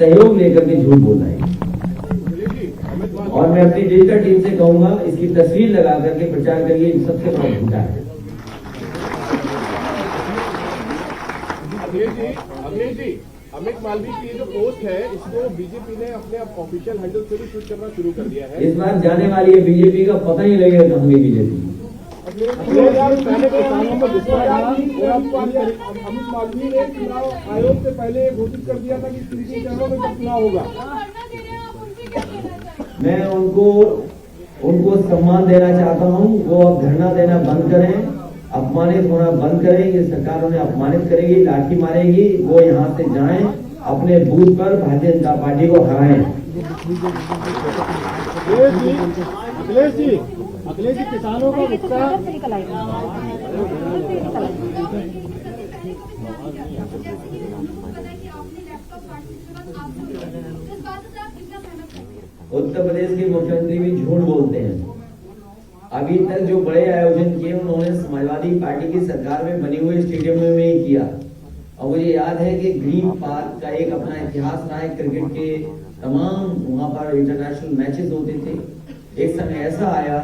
सहयोग लेकर के झूठ बोल रहे हैं। और मैं अपनी डिजिटल टीम से कहूंगा इसकी तस्वीर लगा करके प्रचार करिए, सबसे बड़ा झूठा है। अखिलेश जी, अमित मालवीय की जो पोस्ट है इसको बीजेपी ने अपने ऑफिशियल हैंडल से भी शूट करना शुरू कर दिया है। इस बार जाने वाली है बीजेपी का, पता नहीं लगेगा कहाँ गई बीजेपी। अमित मालवीय ने चुनाव आयोग से पहले घोषित कर दिया था कि 3 चरणों में चुनाव होगा। मैं उनको सम्मान देना चाहता हूं। वो अब धरना देना बंद करें, अपमानित होना बंद करें। ये सरकार उन्हें अपमानित करेगी, लाठी मारेगी। वो यहाँ से जाएं, अपने बूथ पर भारतीय जनता पार्टी को हराएं। अखिलेश जी, किसानों का गुस्सा उत्तर प्रदेश के मुख्यमंत्री भी झूठ बोलते हैं। अभी तक जो बड़े आयोजन किए उन्होंने समाजवादी पार्टी की सरकार में बने हुए स्टेडियम में ही किया। और मुझे याद है कि ग्रीन पार्क का एक अपना इतिहास रहा है। क्रिकेट के तमाम वहां पर इंटरनेशनल मैचेस होते थे। एक समय ऐसा आया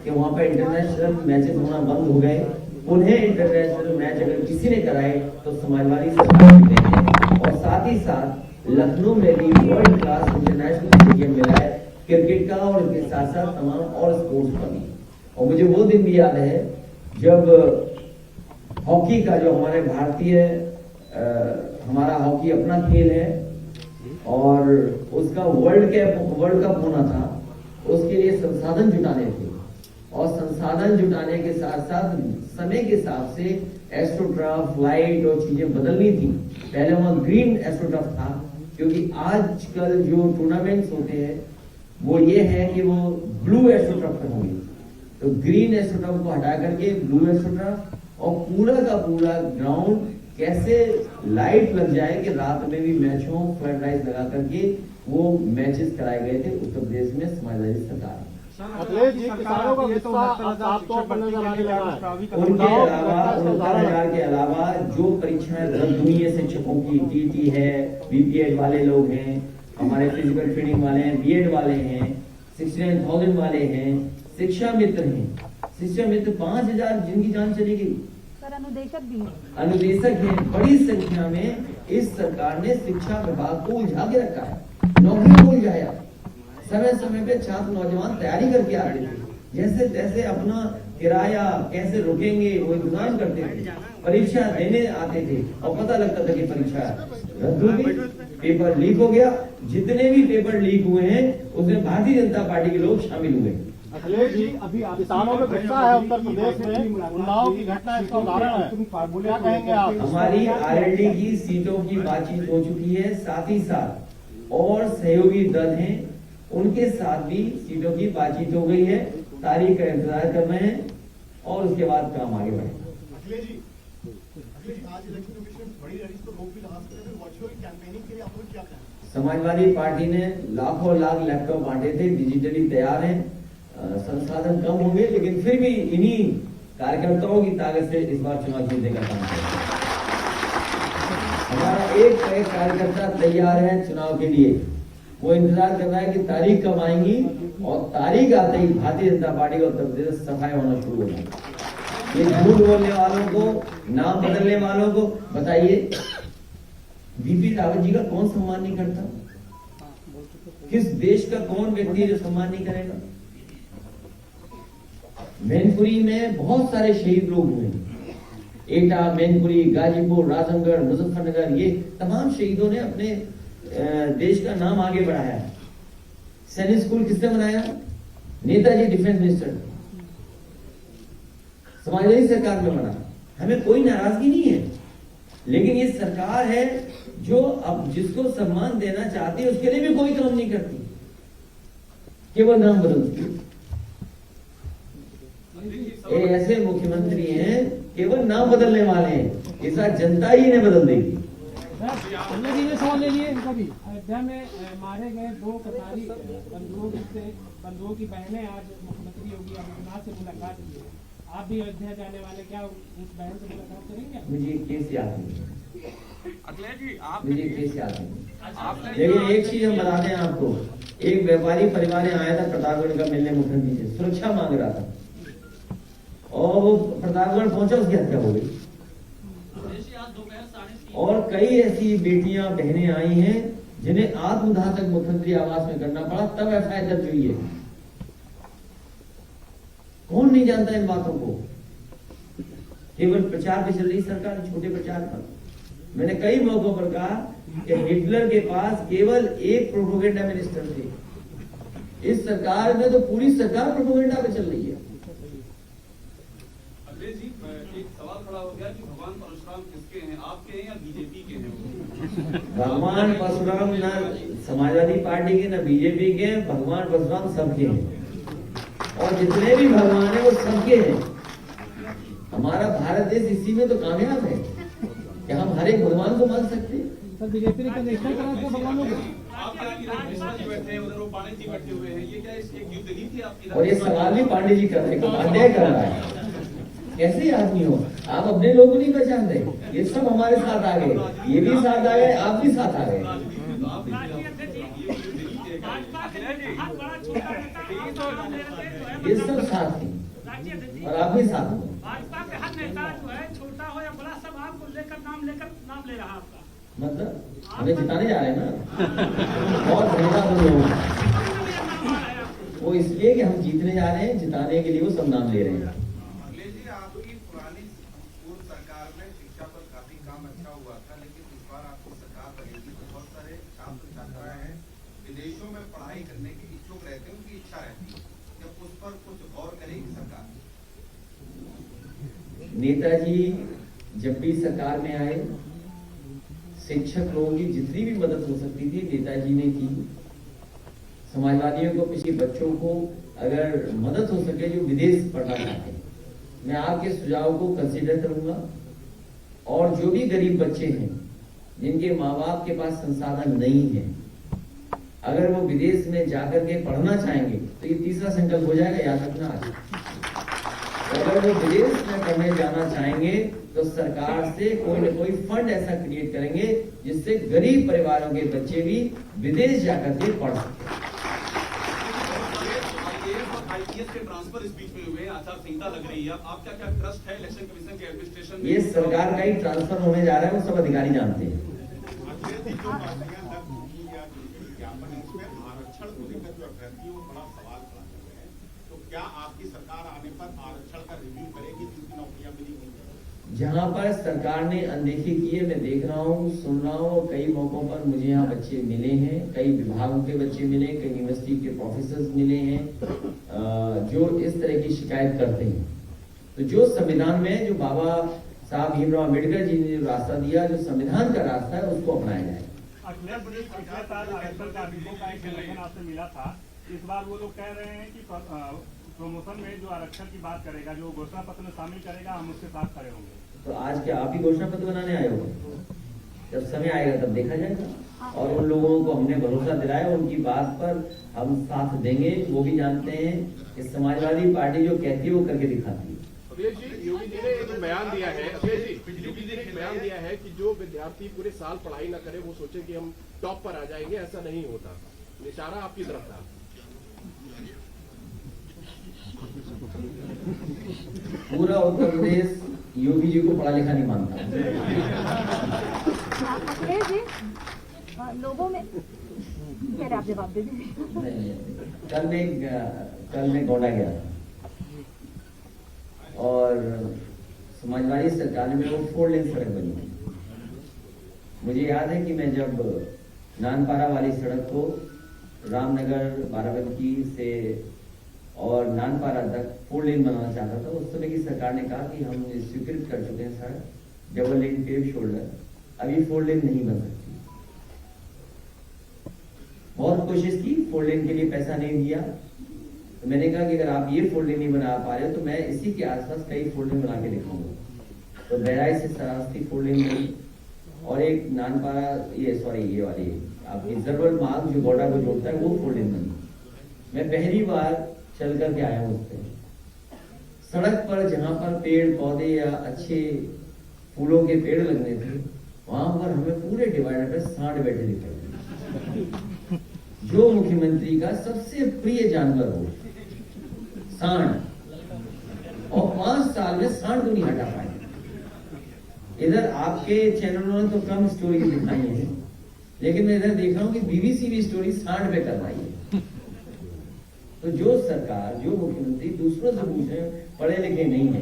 कि वहां पर इंटरनेशनल मैचेस होना बंद हो गए। उन्हें इंटरनेशनल मैच अगर किसी ने कराए तो समाजवादी सरकार देंगे। और साथ ही साथ लखनऊ में भी वर्ल्ड क्लास इंटरनेशनल स्टेडियम मिला है क्रिकेट का, और इसके साथ साथ तमाम और स्पोर्ट्स का भी। और मुझे वो दिन भी याद है जब हॉकी का, जो हमारे भारतीय हमारा हॉकी अपना खेल है और उसका वर्ल्ड कप होना था, उसके लिए संसाधन जुटाने थे। और संसाधन जुटाने के साथ साथ समय के हिसाब से एस्ट्रोटर्फ, लाइट और चीजें बदलनी थी। पहले वहां ग्रीन एस्ट्रोटर्फ था, क्योंकि आजकल जो टूर्नामेंट्स होते हैं वो ये है कि वो ब्लू एस्ट्रोटर्फ पर होंगे। तो ग्रीन एस्ट्रोटर्फ को हटा करके ब्लू एस्ट्रोटर्फ, और पूरा का पूरा ग्राउंड कैसे लाइट लग जाए कि रात में भी मैच हो, फ्लड लाइट लगा करके वो मैचेस कराए गए थे उत्तर प्रदेश में समाजवादी सरकार। उनके अलावा 69,000 के अलावा जो परीक्षाएं रद्द हुई है शिक्षकों की, टीटी है, बीपीएड वाले लोग हैं, हमारे फिजिकल ट्रेनिंग वाले हैं, बीएड वाले हैं, 69,000 वाले हैं, शिक्षा मित्र हैं। शिक्षा मित्र 5,000 जिनकी जान चली गई। अनुदेशक भी अनुदेशक हैं। बड़ी संख्या में इस सरकार ने शिक्षा विभाग को उलझा के रखा है, नौकरी को उलझाया। समय समय पे छात्र नौजवान तैयारी करके आते थे, जैसे तैसे अपना किराया कैसे रुकेंगे वो इंतजाम करते थे। परीक्षा देने आते थे और पता लगता था कि परीक्षा रद्द हो गई, पेपर लीक हो गया। जितने भी पेपर लीक हुए हैं उसमें भारतीय जनता पार्टी के लोग शामिल हुए। अखिलेश जी, अभी किसानों में गुस्सा है उत्तर प्रदेश में, उन्नाव की घटना इसका उदाहरण है। क्या कहेंगे आप? हमारी आरएलडी की सीटों की बातचीत हो चुकी है, साथ ही साथ और सहयोगी दल हैं उनके साथ भी सीटों की बातचीत हो गई है। तारीख का इंतजार कर रहे हैं और उसके बाद काम आगे बढ़ेगा। अखिलेश जी, आज इलेक्शन कमीशन में बड़ी रैली को रोक भी लगा सकते हैं, वर्चुअल कैंपेनिंग के लिए आप लोग क्या कहें? समाजवादी पार्टी ने लाखों लाख लैपटॉप बांटे थे, डिजिटली तैयार हैं। संसाधन कम होंगे लेकिन फिर भी इन्हीं कार्यकर्ताओं की ताकत से इस बार चुनाव जीतने का काम करेंगे। हमारा एक कार्यकर्ता तैयार है चुनाव के लिए। वो इंतजार कर रहा है कि तारीख कब आएंगी, और तारीख आते ही भारतीय जनता पार्टी का उत्तर प्रदेश सफाई होना शुरू होगा। ये झूठ बोलने वालों को, नाम बदलने वालों को बताइए, बीपी रावत जी का कौन सम्मान नहीं करता? किस देश का कौन व्यक्ति जो सम्मान नहीं करेगा? मैनपुरी में बहुत सारे शहीद लोग हुए, एटा, मैनपुरी, गाजीपुर, राजमगढ़, मुजफ्फरनगर, ये तमाम शहीदों ने अपने देश का नाम आगे बढ़ाया है। सैनिक स्कूल किसने बनाया? नेताजी डिफेंस मिनिस्टर, समाजवादी सरकार में बना। हमें कोई नाराजगी नहीं है, लेकिन ये सरकार है जो अब जिसको सम्मान देना चाहती है उसके लिए भी कोई काम नहीं करती, केवल नाम बदलती है। ये ऐसे मुख्यमंत्री हैं केवल नाम बदलने वाले हैं, ऐसा जनता ही इन्हें बदल देगी। सवाल ले लिए कभी अयोध्या में मारे गए 2 कतारी बंधुओं की बहनें आज मुख्यमंत्री योगी आदित्यनाथ से मुलाकात की है। आप भी अयोध्या जाने वाले, क्या उस बहन से मुलाकात करेंगे? मुझे केस याद नहीं। अखिलेश जी आप मुझे केस याद नहीं। आपने लेकिन एक चीज हम बताते हैं आपको, एक व्यापारी परिवार यहाँ आया था प्रतापगढ़ का मिलने मुख्यमंत्री से, सुरक्षा मांग रहा था और वो प्रतापगढ़ पहुंचा, उसकी हत्या हो गई। और कई ऐसी बेटियां बहनें आई हैं जिन्हें आत्मदाह तक मुख्यमंत्री आवास में करना पड़ा, तब एफआईआर दर्ज हुई है। कौन नहीं जानता इन बातों को? केवल प्रचार पे चल रही सरकार, छोटे प्रचार पर। मैंने कई मौकों पर कहा कि हिटलर के पास केवल एक प्रोपेगेंडा मिनिस्टर थे, इस सरकार में तो पूरी सरकार प्रोपेगेंडा पे चल रही है। अखिलेश जी एक सवाल खड़ा हो गया कि भगवान परशुराम किसके हैं, आपके हैं या बीजेपी के हैं? भगवान परशुराम न समाजवादी पार्टी के न बीजेपी के, भगवान परशुराम सबके हैं और जितने भी भगवान हैं वो सबके हैं। हमारा भारत देश इसी में तो कामयाब है कि हम हर एक भगवान को मान सकते हैं। सर बीजेपी ने कनेक्शन करा था भगवानों को। आपके यहाँ की मिश्रा जी बैठे हैं, उधर वो पांडे जी बैठे हुए हैं, ये क्या एक युद्ध नीति है आपकी? और ये सवाल भी पांडे जी कर रहे हैं, पांडे कर रहा है। कैसे आदमी हो आप, अपने लोग को नहीं पहचान रहे। ये सब हमारे साथ आ गए, ये भी साथ आ गए, आप भी साथ आ गए। ये सब साथ हैं और आप भी साथ हो। भाजपा के हर नेता जो है, छोटा हो या बड़ा, सब आपको लेकर नाम ले रहा आपका। मतलब हमें जिताने जा रहे हैं ना, और धन्यवाद उन लोगों का। वो इसलिए कि हम जीतने जा रहे हैं, जिताने के लिए वो सब नाम ले रहे हैं। अखिलेश जी आपकी पुरानी पूर्व सरकार में शिक्षा पर काफी काम अच्छा हुआ था, लेकिन इस बार आपकी सरकार बनेगी तो बहुत सारे छात्र छात्राएं हैं विदेशों में पढ़ाई करने की इच्छुक रहते हैं, उनकी इच्छा रहती है, जब उस पर कुछ गौर करेगी सरकार? नेताजी जब भी सरकार में आए, शिक्षक लोगों की जितनी भी मदद हो सकती थी नेताजी ने की। समाजवादियों को, पिछले बच्चों को अगर मदद हो सके जो विदेश पढ़ना चाहते हैं, मैं आपके सुझाव को कंसीडर करूंगा। और जो भी गरीब बच्चे हैं जिनके माँ बाप के पास संसाधन नहीं है, अगर वो विदेश में जाकर के पढ़ना चाहेंगे तो ये तीसरा संकल्प हो जाएगा, याद रखना आज। अगर वो विदेश में पढ़ने जाना चाहेंगे तो सरकार से कोई न कोई फंड ऐसा क्रिएट करेंगे जिससे गरीब परिवारों के बच्चे भी विदेश जाकर के पढ़ सके। आईएएस के ट्रांसफर इस बीच में हुए, आचार संहिता लग रही है, आपका क्या ट्रस्ट है इलेक्शन कमीशन के एडमिनिस्ट्रेशन में? ये सरकार का ही ट्रांसफर होने जा रहा है, वो सब अधिकारी जानते हैं। आरक्षण को लेकर जो अभ्यर्थियों को बड़ा सवाल खड़ा कर रहे हैं, तो क्या आपकी सरकार आने पर आरक्षण का रिव्यू करेगी जिनकी नौकरियां मिली हुई हैं? जहां पर सरकार ने अनदेखी की है, मैं देख रहा हूँ, सुन रहा हूँ, कई मौकों पर मुझे यहाँ बच्चे मिले हैं, कई विभागों के बच्चे मिले, कई यूनिवर्सिटी के प्रोफेसर मिले हैं जो इस तरह की शिकायत करते हैं। तो जो संविधान में, जो बाबा साहब भीमराव अम्बेडकर जी ने जो रास्ता दिया, जो संविधान का रास्ता है, उसको अपनाया जाए। अखिलेश जी पिछले साल आरक्षण कार्मिकों का एक संगठन आपसे मिला था, इस बार वो लोग कह रहे हैं कि प्रमोशन में जो आरक्षण की बात करेगा, जो घोषणा पत्र में शामिल करेगा, हम उसके साथ खड़े होंगे। तो आज क्या आप ही घोषणा पत्र बनाने आए हो? जब समय आएगा तब देखा जाएगा। और उन लोगों को हमने भरोसा दिलाया, उनकी बात पर हम साथ देंगे। वो भी जानते हैं कि समाजवादी पार्टी जो कहती है वो करके दिखाती है। अखिलेश जी, योगी जी ने एक बयान दिया है, अखिलेश जी, योगी जी ने एक बयान दिया है कि जो विद्यार्थी पूरे साल पढ़ाई न करे वो सोचे कि हम टॉप पर आ जाएंगे, ऐसा नहीं होता। इशारा आपकी तरफ था। पूरा उत्तर प्रदेश योगी जी को पढ़ा लिखा नहीं मानता। अखिलेश जी, लोगों में कह रहे, आप जवाब दे दीजिए। कल मैं गोंडा गया था और समाजवादी सरकार में वो 4 लेन सड़क बनी। मुझे याद है कि मैं जब नानपारा वाली सड़क को रामनगर, बाराबंकी से और नानपारा तक 4 लेन बनाना चाहता था, उस समय की सरकार ने कहा कि हम स्वीकृत कर चुके हैं सड़क, डबल लेन पेव शोल्डर, अभी 4 लेन नहीं बन सकती। बहुत कोशिश की, 4 लेन के लिए पैसा नहीं दिया। तो मैंने कहा कि अगर आप ये 4 लेन नहीं बना पा रहे हो तो मैं इसी के आसपास कई 4 लेन बना के दिखाऊंगा। तो बहराइच से सरास्ती 4 लेन बनी और एक नानपारा, ये वाली आपकी जरवल मार्ग जो गोडा को जोड़ता है, वो 4 लेन बनी। मैं पहली बार चल करके आया हूँ उस पर। सड़क पर जहां पर पेड़ पौधे या अच्छे फूलों के पेड़ लगने थे, वहां पर हमें पूरे डिवाइडर पे सांड बैठे दिखाई दिए। जो मुख्यमंत्री का सबसे प्रिय जानवर हो, सांड, और 5 साल में सांड को नहीं हटा पाए। इधर आपके चैनलों ने तो कम स्टोरी दिखाई है, लेकिन मैं इधर देख रहा हूं कि बीबीसी भी स्टोरी सांड पे कर रही है। तो जो सरकार, जो मुख्यमंत्री दूसरों से पूछे पढ़े लिखे नहीं है,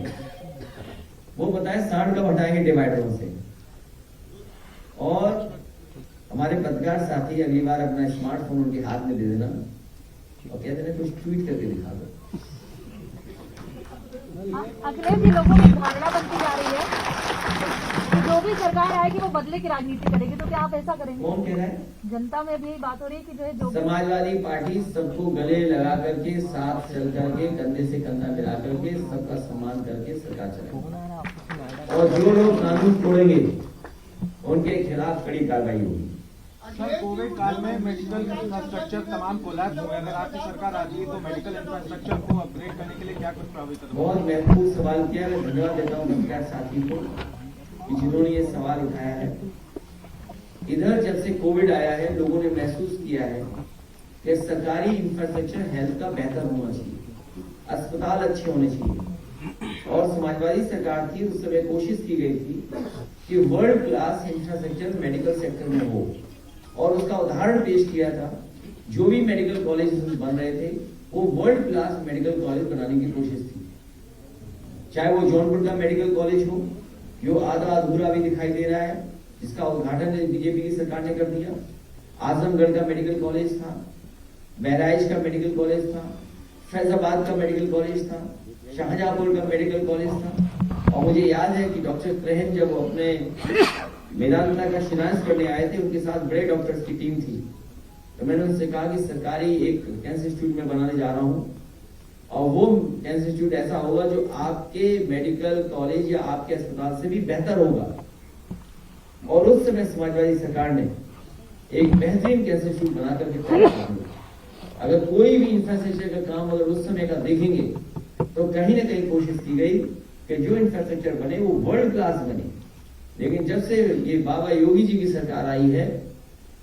वो बताए सांड कब हटाएंगे डिवाइडरों से। और हमारे पत्रकार साथी अगली बार अपना स्मार्टफोन उनके हाथ में दे देना और कहते हैं कुछ ट्वीट करके दिखा दो। अखिलेश जी, लोगों में धारणा बनती जा रही है कि जो भी सरकार आएगी वो बदले की राजनीति करेगी, तो क्या आप ऐसा करेंगे? कौन कह रहा है? जनता में अभी बात हो रही है कि जो है जो समाजवादी पार्टी सबको गले लगा करके, साथ चल करके, कंधे से कंधा मिला करके, सबका सम्मान करके सरकार चलाएगी। और जो लोग कानून तोड़ेंगे उनके खिलाफ कड़ी कार्रवाई होगी। सर, कोविड काल में मेडिकल इंफ्रास्ट्रक्चर तमाम कोलैप्स हुए। अगर आपकी सरकार आती है तो मेडिकल इंफ्रास्ट्रक्चर को अपग्रेड करने के लिए क्या कुछ प्रावधान? बहुत महत्वपूर्ण सवाल किया, मैं धन्यवाद देता हूँ पत्रकार साथी को कि जिन्होंने ये सवाल उठाया है। इधर जब से कोविड आया है, लोगों ने महसूस किया है कि सरकारी इंफ्रास्ट्रक्चर हेल्थ का बेहतर होना चाहिए, अस्पताल अच्छे होने चाहिए। और समाजवादी सरकार थी, उस समय कोशिश की गई थी कि world class infrastructure medical sector में हो, और उसका उदाहरण पेश किया था। जो भी मेडिकल कॉलेज बन रहे थे वो वर्ल्ड क्लास मेडिकल कॉलेज बनाने की कोशिश थी। चाहे वो जौनपुर का मेडिकल कॉलेज हो, जो आधा अधूरा भी दिखाई दे रहा है, जिसका उद्घाटन बीजेपी की सरकार ने कर दिया। आजमगढ़ का मेडिकल कॉलेज था, बहराइच का मेडिकल कॉलेज था, फैजाबाद का मेडिकल कॉलेज था, शाहजहांपुर का मेडिकल कॉलेज था। और मुझे याद है कि डॉक्टर त्रहन जब अपने मेदांता का शिलान्यास करने आए थे, उनके साथ बड़े डॉक्टर्स की टीम थी। तो मैंने उनसे कहा कि सरकारी एक कैंसर इंस्टीट्यूट में बनाने जा रहा हूं, और वो कैंसर इंस्टीट्यूट ऐसा होगा जो आपके मेडिकल कॉलेज या आपके अस्पताल से भी बेहतर होगा। और उस समय समाजवादी सरकार ने एक बेहतरीन कैंसर इंस्टीट्यूट बना करके तैयार कर दिया। अगर कोई भी इंफ्रास्ट्रक्चर का काम अगर उस समय का देखेंगे तो कहीं ना कहीं कोशिश की गई कि जो इंफ्रास्ट्रक्चर बने वो वर्ल्ड क्लास बने। लेकिन जब से ये बाबा योगी जी की सरकार आई है,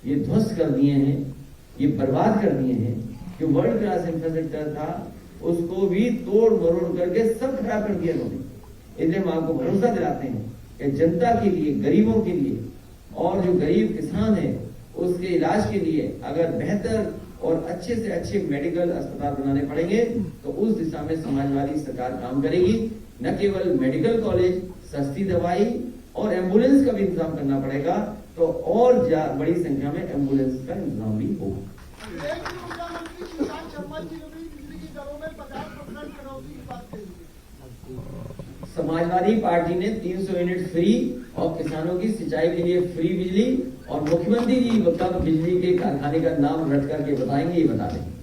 ये ध्वस्त कर दिए हैं, ये बर्बाद कर दिए हैं। जो वर्ल्ड क्लास इंफ्रास्ट्रक्चर था उसको भी तोड़ मरोड़ करके सब खराब कर दिया उन्होंने। इसलिए हम आपको भरोसा दिलाते हैं कि जनता के लिए, गरीबों के लिए, और जो गरीब किसान है उसके इलाज के लिए अगर बेहतर और अच्छे से अच्छे मेडिकल अस्पताल बनाने पड़ेंगे तो उस दिशा में समाजवादी सरकार काम करेगी। न केवल मेडिकल कॉलेज, सस्ती दवाई और एम्बुलेंस का भी इंतजाम करना पड़ेगा, तो और बड़ी संख्या में एम्बुलेंस का इंतजाम भी होगा। समाजवादी पार्टी ने 300 यूनिट फ्री और किसानों की सिंचाई के लिए फ्री बिजली, और मुख्यमंत्री जी कब बिजली के कारखाने का नाम रट करके बताएंगे, ये बता देंगे।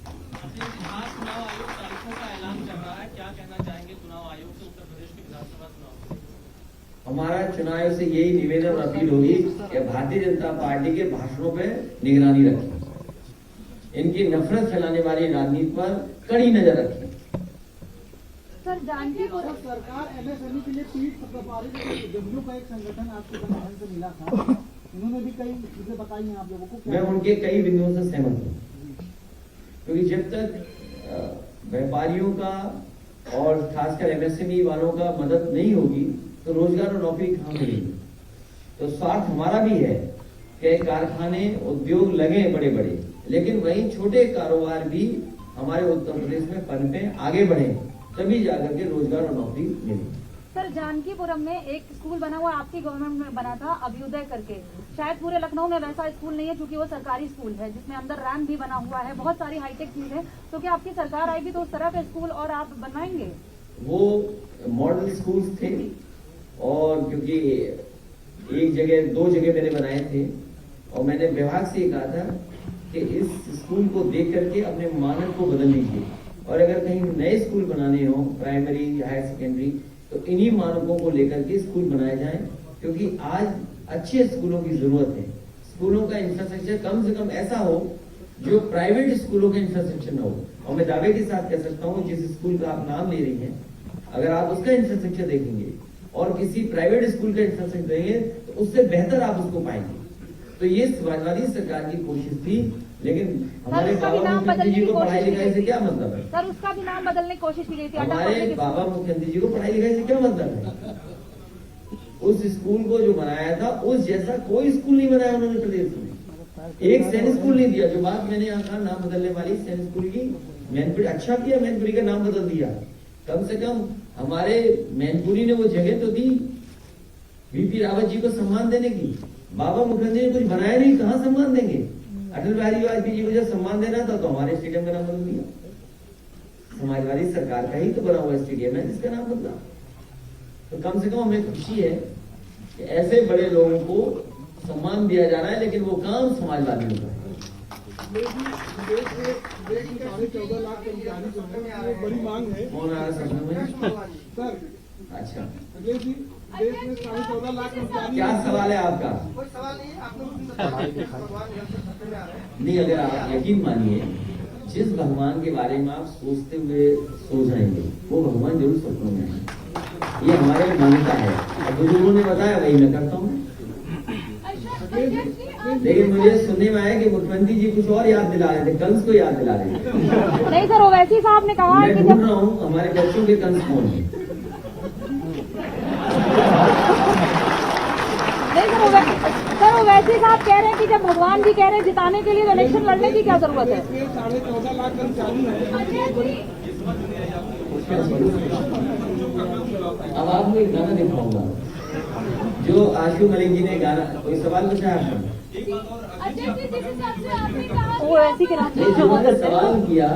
हमारा चुनाव आयोग से यही निवेदन और अपील होगी कि भारतीय जनता पार्टी के भाषणों पे निगरानी रखें, इनकी नफरत फैलाने वाली राजनीति पर कड़ी नजर रखें। सर, जानकीपुर सरकार एमएसएमई के लिए पीठ थपथपाई, जदयू का एक संगठन आपके संगठन से मिला था, उन्होंने भी कई चीजें बताई हैं आप लोगों को। मैं उनके कई बिंदुओं से सहमत हूँ, क्योंकि जब तक व्यापारियों का और खासकर एमएसएमई वालों का मदद नहीं होगी तो रोजगार और नौकरी कहाँ मिलेगी। तो स्वार्थ हमारा भी है कि कारखाने, उद्योग लगे बड़े बड़े, लेकिन वहीं छोटे कारोबार भी हमारे उत्तर प्रदेश में पनपे, आगे बढ़े, तभी जाकर के रोजगार और नौकरी मिलेगी। सर, जानकीपुरम में एक स्कूल बना हुआ आपकी गवर्नमेंट में बना था, अभ्युदय करके। शायद पूरे लखनऊ में वैसा स्कूल नहीं है, क्योंकि वो सरकारी स्कूल है जिसमें अंदर रैम्प भी बना हुआ है, बहुत सारी हाईटेक चीज है। तो क्या आपकी सरकार आएगी तो उस तरह का स्कूल और आप बनवाएंगे? वो मॉडल स्कूल्स थे, और क्योंकि एक जगह, 2 जगह मैंने बनाए थे, और मैंने विभाग से कहा था कि इस स्कूल को देख करके अपने मानक को बदल लीजिए, और अगर कहीं नए स्कूल बनाने हो, प्राइमरी, हायर सेकेंडरी, तो इन्हीं मानकों को लेकर के स्कूल बनाए जाएं, क्योंकि आज अच्छे स्कूलों की जरूरत है। स्कूलों का इंफ्रास्ट्रक्चर कम से कम ऐसा हो जो प्राइवेट स्कूलों का इंफ्रास्ट्रक्चर न हो। और मैं दावे के साथ कह सकता हूँ, जिस स्कूल का आप नाम ले रही हैं, अगर आप उसका इंफ्रास्ट्रक्चर देखेंगे और किसी प्राइवेट स्कूल का इंफ्रास्ट्रक्चर देंगे तो उससे बेहतर आप उसको पाएंगे। तो ये समाजवादी सरकार की कोशिश थी, लेकिन हमारे उसका भी बाबा नाम मुख्यमंत्री बदलने जी की को पढ़ाई कोशिश की लिखाई से गई क्या मतलब है? सर, उसका भी नाम बदलने की कोशिश की गई थी। हमारे बाबा मुख्यमंत्री जी को पढ़ाई लिखाई से क्या मतलब है? उस स्कूल को जो बनाया था उस जैसा कोई स्कूल नहीं बनाया उन्होंने प्रदेश में। एक सैनिक स्कूल नहीं दिया। जो बात मैंने यहाँ कहा नाम बदलने वाली सैनिक स्कूल की, मैनपुरी अच्छा किया, मैनपुरी का नाम बदल दिया। कम से कम हमारे मैनपुरी ने वो जगह तो दी वीपी रावत जी को सम्मान देने की। बाबा मुखर्जी ने कुछ बनाया नहीं, कहाँ सम्मान देंगे? अटल बिहारी वाजपेयी जी को जब सम्मान देना था तो हमारे स्टेडियम का नाम बदल दिया। समाजवादी सरकार का ही तो बना हुआ स्टेडियम है जिसका नाम बदला। तो कम से कम हमें खुशी है कि ऐसे बड़े लोगों को सम्मान दिया जा रहा है, लेकिन वो काम समाजवादियों का है। बड़ी मांग है। कौन आ रहा है सदन में? सर, अच्छा, अखिलेश जी, देश में 14.5 लाख कर्मचारी। क्या सवाल है आपका? कोई सवाल नहीं है, आप लोग नहीं, अगर आप यकीन मानिए, जिस भगवान के बारे में आप सोचते हुए सो जाएंगे वो भगवान जरूर सपनों में है। ये हमारे मान्यता है और बुजुर्गों ने बताया वही मैं करता हूँ। लेकिन मुझे सुनने में आया कि मुख्यमंत्री जी कुछ और याद दिला रहे थे, कंस को याद दिला रहे थे। नहीं सर, ओवैसी साहब ने कहा है मैं कि ढूंढ रहा हूँ हमारे बच्चों के कंस कौन है। नहीं सर, ओवैसी साहब कह रहे हैं कि जब भगवान जी कह रहे हैं जिताने के लिए तो इलेक्शन लड़ने की क्या जरूरत है? 14.5 लाख कर्मचारी है। अब आपको एक गाना दिखाऊंगा जो आशु मलिक जी ने गाना। कोई सवाल पूछा आपने? ओवैसी के नाम नहीं, जो मैंने सवाल किया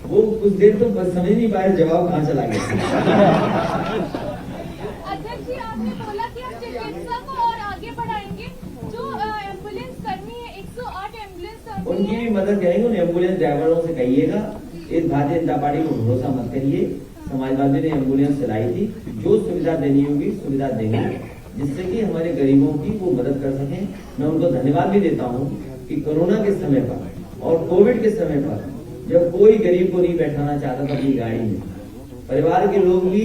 वो कुछ देर तो बस समझ नहीं पाए जवाब कहाँ चला गया। अध्यक्ष जी, आपने बोला कि आप चिकित्सा को और आगे बढ़ाएंगे। जो एम्बुलेंस कर्मी है, 108 एम्बुलेंस कर्मी उनकी भी मदद करेंगे। उन एम्बुलेंस ड्राइवरों से कहिएगा इस भारतीय जनता पार्टी को भरोसा मत करिए। समाजवादी ने एम्बुलेंस चलाई थी, जो सुविधा देनी होगी सुविधा देंगे, जिससे कि हमारे गरीबों की वो मदद कर सकें। मैं उनको धन्यवाद भी देता हूँ कि कोरोना के समय पर और कोविड के समय पर जब कोई गरीब को नहीं बैठाना चाहता था अपनी गाड़ी में, परिवार के लोग भी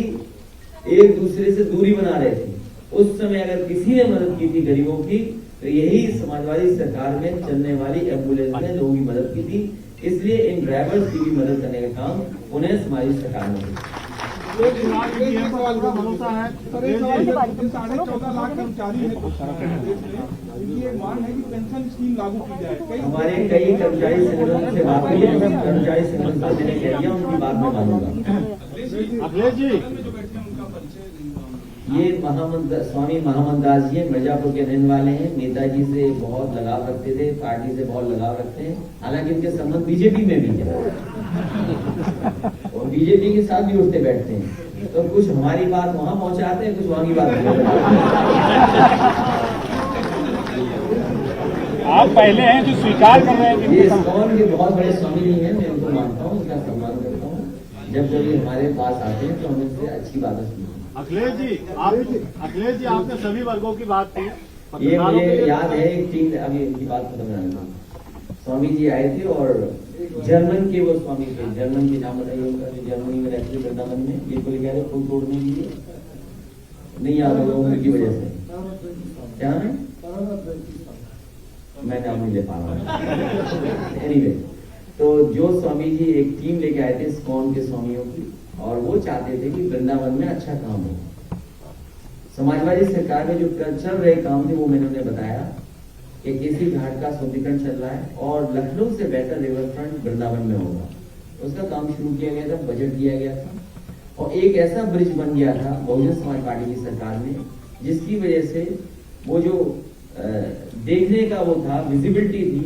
एक दूसरे से दूरी बना रहे थे, उस समय अगर किसी ने मदद की थी गरीबों की तो यही समाजवादी सरकार में चलने वाली एम्बुलेंस ने लोगों की मदद की थी। इसलिए इन ड्राइवर्स की भी मदद करने का काम उन्हें समाजवादी सरकार ने किया। भरोसा है। 14.5 लाख कर्मचारी है। ये मांग है कि पेंशन स्कीम लागू की जाए। हमारे कई कर्मचारी संगठनों से बात हुई है, कर्मचारी संगठन से मैंने कह दिया उनकी बात में मानूंगा। अखिलेश जी, ये स्वामी महामंत दास जी हैं, मिर्जापुर के रहने वाले हैं। नेताजी से बहुत लगाव रखते थे, पार्टी से बहुत लगाव रखते हैं। हालांकि इनके संबंध बीजेपी में भी है और बीजेपी के साथ भी उठते बैठते हैं। तो कुछ हमारी बात वहां पहुंचाते हैं, कुछ वहां की बात आप पहले हैं जो स्वीकार कर रहे हैं। ये इस्कॉन के बहुत बड़े स्वामी नहीं है, मैं उनको मानता हूँ, उसका सम्मान करता हूँ। जब जब ये हमारे पास आते हैं तो हम इससे अच्छी बातें सुनते हैं। अखिलेश जी आपने सभी वर्गों की बात की। ये मुझे याद है एक चीज, अभी इनकी बात खत्म करना। स्वामी जी आए थे और जर्मन के वो स्वामी थे, जर्मन के नाम बताइए उनका, जो जर्मनी में रहते थे वृंदावन में। ये कोई कह रहे फूल तोड़ने के लिए नहीं याद होगा उम्र की वजह से। क्या है? मैं नाम नहीं ले पा रहा हूँ। एनीवे, तो जो स्वामी जी एक टीम लेके आए थे इस्कॉन के स्वामियों की, और वो चाहते थे कि वृंदावन में अच्छा काम हो। समाजवादी सरकार में जो चल रहे काम थे वो मैंने उन्हें बताया कि केसी घाट का सुंदरीकरण चल रहा है और लखनऊ से बेहतर रिवर फ्रंट वृंदावन में होगा। उसका काम शुरू किया गया था, बजट दिया गया था और एक ऐसा ब्रिज बन गया था बहुजन समाज पार्टी की सरकार में, जिसकी वजह से वो जो देखने का वो था, विजिबिलिटी थी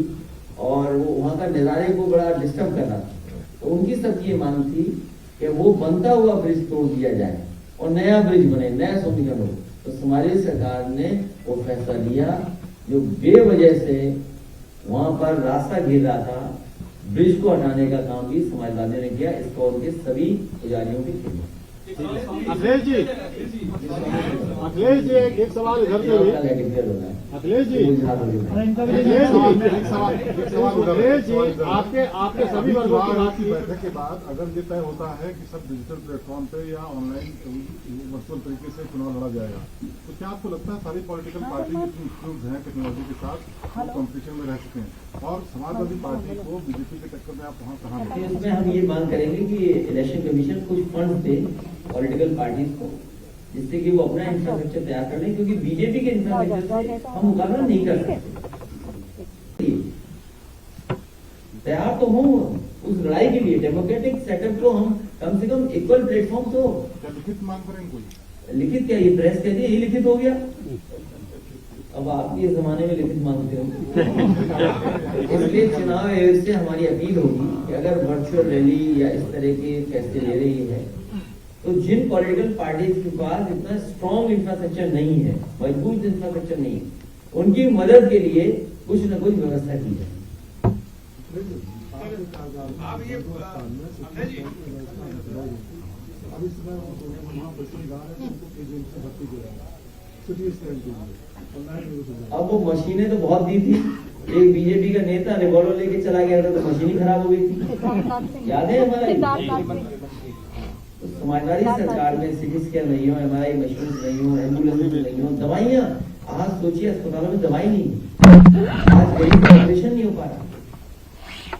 और वो वहां का नजारे को बड़ा डिस्टर्ब कर रहा था। तो उनकी सबकी ये मांग थी कि वो बनता हुआ ब्रिज तोड़ दिया जाए और नया ब्रिज बने, नया सुंदरीकरण हो। तो समाजवादी सरकार ने वो फैसला लिया, जो बेवजह से वहां पर रास्ता घेर रहा था, ब्रिज को हटाने का काम भी समाजवादियों ने किया। इसको उनके सभी पुजारियों की थी। अखिलेश जी एक सवाल इधर से भी अखिलेश जी एक सवाल अखिलेश जी आपके सभी वर्गों की बात की बैठक के बाद अगर ये तय होता है कि सब डिजिटल प्लेटफॉर्म पे या ऑनलाइन वर्चुअल तरीके से चुनाव लड़ा जाएगा, तो क्या आपको लगता है सारी पॉलिटिकल पार्टी जितनी इक्विप्ड हैं टेक्नोलॉजी के साथ कॉम्पिटिशन में रह सके हैं और समाजवादी पार्टी को बीजेपी के टक्कर में आप वहाँ कहाँ इसमें हम ये मांग करेंगे कि इलेक्शन कमीशन कुछ फंड दे पॉलिटिकल पार्टीज को, जिससे कि वो अपना इंफ्रास्ट्रक्चर तैयार कर लें, क्योंकि बीजेपी के इंफ्रास्ट्रक्चर से हम मुकाबला नहीं कर सकते। तैयार तो हूँ उस लड़ाई के लिए, डेमोक्रेटिक सेटअप को हम कम से कम इक्वल प्लेटफॉर्म तो लिखित मांग करें कोई लिखित क्या, ये प्रेस कहती है ये लिखित हो गया, अब आप ये जमाने में लिखित मांगते हो। इसलिए चुनाव आयोग से हमारी अपील होगी कि अगर वर्चुअल रैली या इस तरह के फैसले ले रही है तो जिन पॉलिटिकल पार्टीज के पास इतना स्ट्रॉन्ग इंफ्रास्ट्रक्चर नहीं है, मजबूत इंफ्रास्ट्रक्चर नहीं है, उनकी मदद के लिए कुछ न कुछ व्यवस्था की जाए। आप ये अब वो मशीनें तो बहुत दी थी, एक बीजेपी का नेता रिवॉल्वर लेके चला गया था तो मशीन ही खराब हो गई थी, याद है हमारा। तो समाजवादी सरकार में सिटी स्कैन नहीं हो, MRI मशीन नहीं हो, एम्बुलेंस नहीं हो, दवाइयाँ, आज सोचिए अस्पतालों में दवाई नहीं, आज गरीब का ऑपरेशन नहीं हो पा रहा,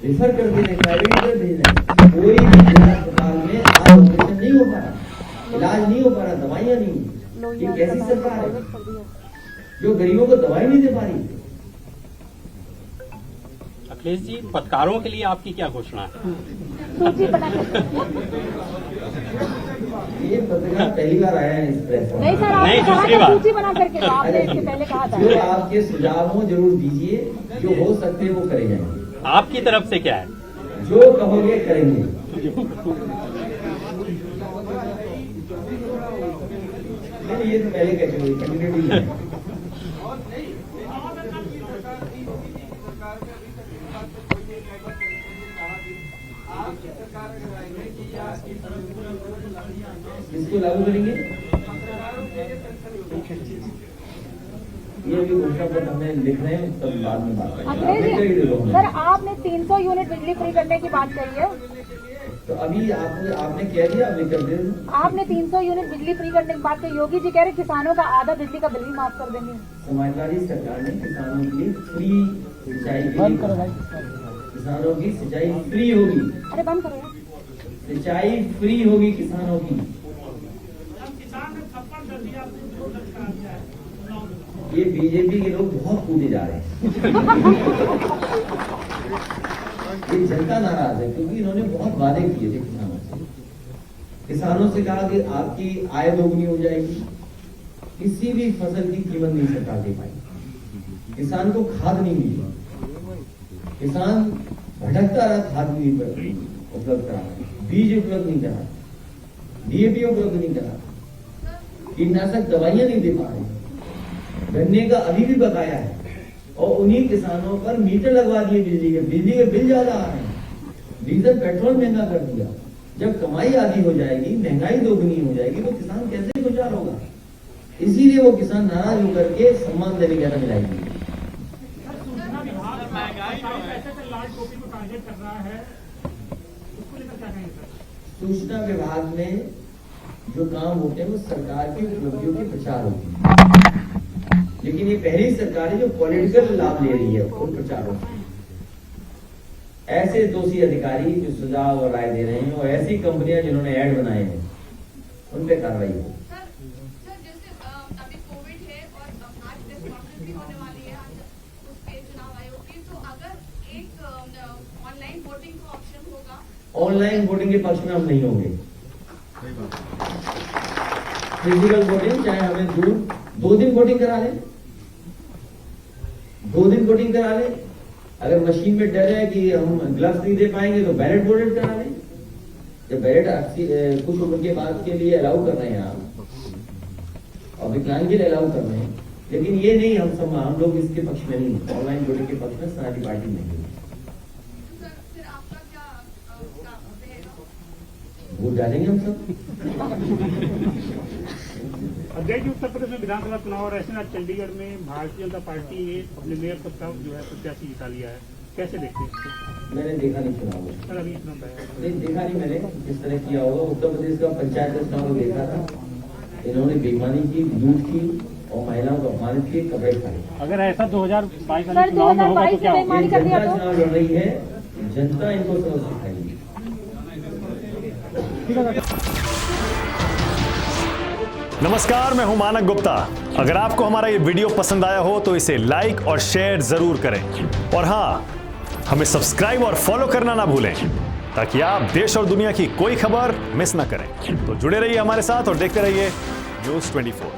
रेफर कर देने प्राइवेट में भेज रहे, कोई भी अस्पताल में आज ऑपरेशन नहीं हो पा रहा, इलाज नहीं हो पा रहा, दवाइयाँ नहीं। ये कैसी सरकार है जो गरीबों को दवाई नहीं दे पा रही? अखिलेश जी, पत्रकारों के लिए आपकी क्या घोषणा है? ये पत्रकार पहली बार आया है इस प्रेस में। नहीं सर, आपने कहा था सूची बना करके, आपने इसके पहले कहा था। जो आपके सुझाव हो जरूर दीजिए, जो हो सकते वो करे जाएंगे। आपकी तरफ से क्या है? जो कहोगे करेंगे। नहीं, ये तो पहले कैटेगरी कैंडिडेट ही है। इसको लागू करेंगे, ये भी घोषणा पत्र हमें लिख रहे हैं, तब बाद में बात करेंगे। सर, आपने 300 यूनिट बिजली फ्री करने की बात कही है, तो अभी आपने कह दिया, अब कर दे। आपने 300 यूनिट बिजली फ्री करने की बात कही, योगी जी कह रहे किसानों का आधा बिजली का बिल भी माफ कर देंगे। समाजवादी सरकार ने किसानों के लिए फ्री सिंचाई, किसानों की सिंचाई फ्री होगी। अरे बंद करो, सिंचाई फ्री होगी किसानों की। ये बीजेपी के लोग बहुत कूदे जा रहे हैं। ये जनता नाराज है क्योंकि इन्होंने बहुत वादे किए थे किसानों से। किसानों से कहा कि आपकी आय दोगुनी हो जाएगी, किसी भी फसल की कीमत नहीं सरकार दे पाई, किसान को खाद नहीं मिली, किसान भटकता रहा, खाद नहीं उपलब्ध करा, बीज उपलब्ध नहीं करा, DAP उपलब्ध नहीं करा, कीटनाशक दवाइयां नहीं दे पा रहे, गन्ने का अभी भी बकाया है, और उन्हीं किसानों पर मीटर लगवा दिए बिजली के बिल ज्यादा आ रहे हैं, डीजल पेट्रोल महंगा कर दिया। जब कमाई आधी हो जाएगी, महंगाई दोगुनी हो जाएगी, तो किसान कैसे गुजार होगा? इसीलिए वो किसान नाराज होकर के सम्मान देने ज्यादा मिलाएंगे। सूचना विभाग में जो काम होते हैं वो सरकार की उपलब्धियों के प्रचार होते हैं, लेकिन ये पहली सरकार है जो पॉलिटिकल लाभ ले रही है उन प्रचारों से। ऐसे दोषी अधिकारी जो सुझाव और राय दे रहे हैं और ऐसी कंपनियां जिन्होंने ऐड बनाए हैं उन पे कार्रवाई हो। सर, जैसे अभी कोविड है और आज प्रेस कॉन्फ्रेंस भी होने वाली है उसके चुनाव आयोग की, तो अगर एक ऑनलाइन वोटिंग का ऑप्शन होगा, ऑनलाइन वोटिंग के पक्ष में हम नहीं होंगे। फिजिकल वोटिंग, चाहे हमें 2 दिन वोटिंग करा ले, 2 दिन वोटिंग करा ले। अगर मशीन में डर है कि हम ग्लव्स नहीं दे पाएंगे तो बैलेट वोटेड करा ले। जब बैलेट कुछ उम्र के बाद के लिए अलाउ कर रहे हैं आप, और विकलांग के लिए अलाउ कर रहे हैं, लेकिन ये नहीं हम लोग इसके पक्ष में नहीं, ऑनलाइन वोटिंग के पक्ष में समाजवादी पार्टी नहीं है। वोट डालेंगे हम सब। अध्यक्ष जी, उत्तर प्रदेश में विधानसभा चुनाव और ऐसे में चंडीगढ़ में भारतीय जनता पार्टी ने अपने मेयर पद का जो है प्रत्याशी जिता लिया है, कैसे देखते हैं? मैंने देखा नहीं चुनाव में, सर अभी इतना नहीं देखा नहीं मैंने किस तरह किया होगा। उत्तर प्रदेश का पंचायत चुनाव देखा था, इन्होंने बेईमानी की, लूट की और महिलाओं को अपमानित किए, कपड़े खाए। अगर ऐसा 2022 सर 2022 में बेईमानी कर दिया जनता तो चुनाव लड़ रही है, जनता इनको समझ सिखाएगी। नमस्कार, मैं हूं मानक गुप्ता। अगर आपको हमारा ये वीडियो पसंद आया हो तो इसे लाइक और शेयर जरूर करें और हाँ, हमें सब्सक्राइब और फॉलो करना ना भूलें ताकि आप देश और दुनिया की कोई खबर मिस ना करें। तो जुड़े रहिए हमारे साथ और देखते रहिए न्यूज़ 24।